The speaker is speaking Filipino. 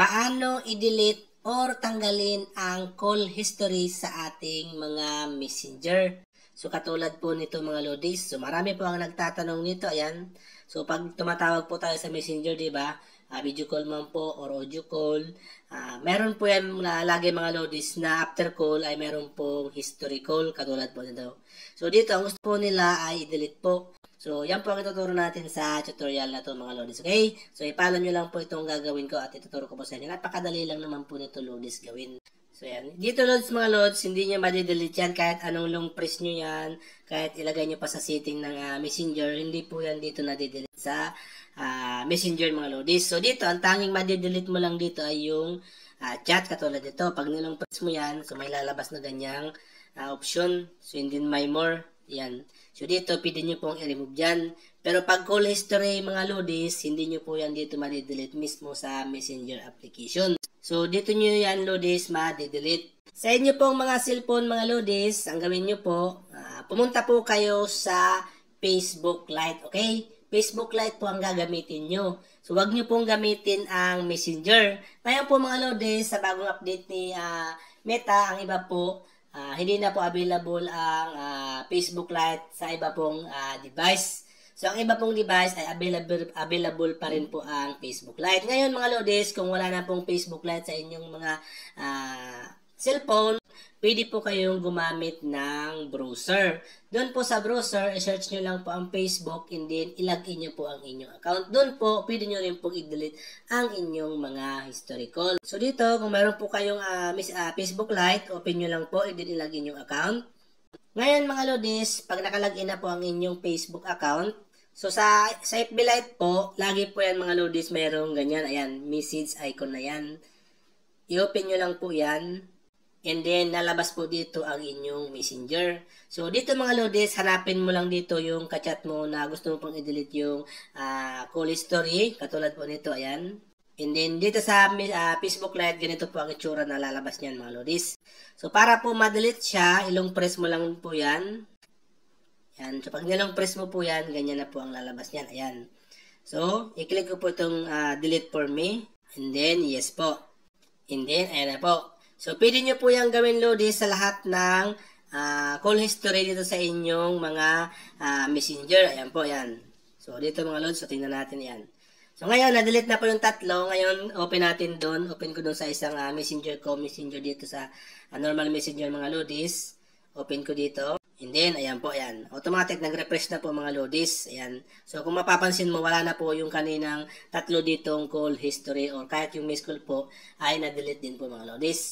Paano i-delete or tanggalin ang call history sa ating mga messenger? So, katulad po nito mga lodis. So, marami po ang nagtatanong nito. Ayan. So, pag tumatawag po tayo sa messenger, di ba? Video call man po or audio call. Meron po yan lagi mga lodis na after call ay meron pong history call. Katulad po nito. So, dito ang gusto po nila ay i-delete po. So, yan po ang ituturo natin sa tutorial na to mga lodis. Okay? So, i-follow nyo lang po itong gagawin ko at ituturo ko po sa inyo. Napakadali lang naman po nito lodis gawin. So, yan. Dito lods mga lods, hindi nyo madidelete yan kahit anong long press nyo yan. Kahit ilagay nyo pa sa setting ng messenger, hindi po yan dito nadidelete sa messenger mga lodis. So, dito, ang tanging madidelete mo lang dito ay yung chat katulad dito. Pag nilong press mo yan, so may lalabas na ganyang option. So, and then my more. Yan. So, dito, pwede nyo pong i-remove dyan. Pero pag call history, mga lodis, hindi nyo po yan dito ma-delete mismo sa messenger application. So, dito nyo yan, lodis, ma-delete. Sa inyo pong mga cellphone, mga lodis, ang gawin nyo po, pumunta po kayo sa Facebook Lite, okay? Facebook Lite po ang gagamitin nyo. So, wag nyo pong gamitin ang messenger. Ngayon po, mga lodis, sa bagong update ni Meta, ang iba po, hindi na po available ang Facebook Lite sa iba pong device. So, ang iba pong device ay available pa rin po ang Facebook Lite. Ngayon, mga lodis, kung wala na pong Facebook Lite sa inyong mga cellphone, pwede po kayong gumamit ng browser. Doon po sa browser, i-search nyo lang po ang Facebook and then ilagin nyo po ang inyong account. Doon po, pwede nyo rin po i-delete ang inyong mga historical. So dito, kung meron po kayong Facebook Lite, open nyo lang po and then ilagin yung account. Ngayon mga lodis, pag nakalagin na po ang inyong Facebook account, so sa FB Lite po, lagi po yan mga lodis, merong ganyan, ayan, message icon na yan. I-open nyo lang po yan. And then, nalabas po dito ang inyong messenger. So, dito mga lodis, hanapin mo lang dito yung kachat mo na gusto mo pang i-delete yung call history. Katulad po nito, ayan. And then, dito sa Facebook Lite, ganito po ang itsura na lalabas niyan mga lodis. So, para po ma-delete siya, ilong press mo lang po yan. Yan. So, pag nilong press mo po yan, ganyan na po ang lalabas niyan. Ayan. So, i-click ko po itong delete for me. And then, yes po. And then, ayan na po. So, pwede nyo po yung gawin lodis sa lahat ng call history dito sa inyong mga messenger. Ayan po, ayan. So, dito mga lods, so tingnan natin yan. So, ngayon, na-delete na po yung tatlo. Ngayon, open natin doon. Open ko doon sa isang messenger ko. Messenger dito sa normal messenger mga lodis. Open ko dito. And then, ayan po, ayan. Automatic, nag-refresh na po mga lodis. Ayan. So, kung mapapansin mo, wala na po yung kaninang tatlo ditong call history or kahit yung miss call po ay na-delete din po mga lodis.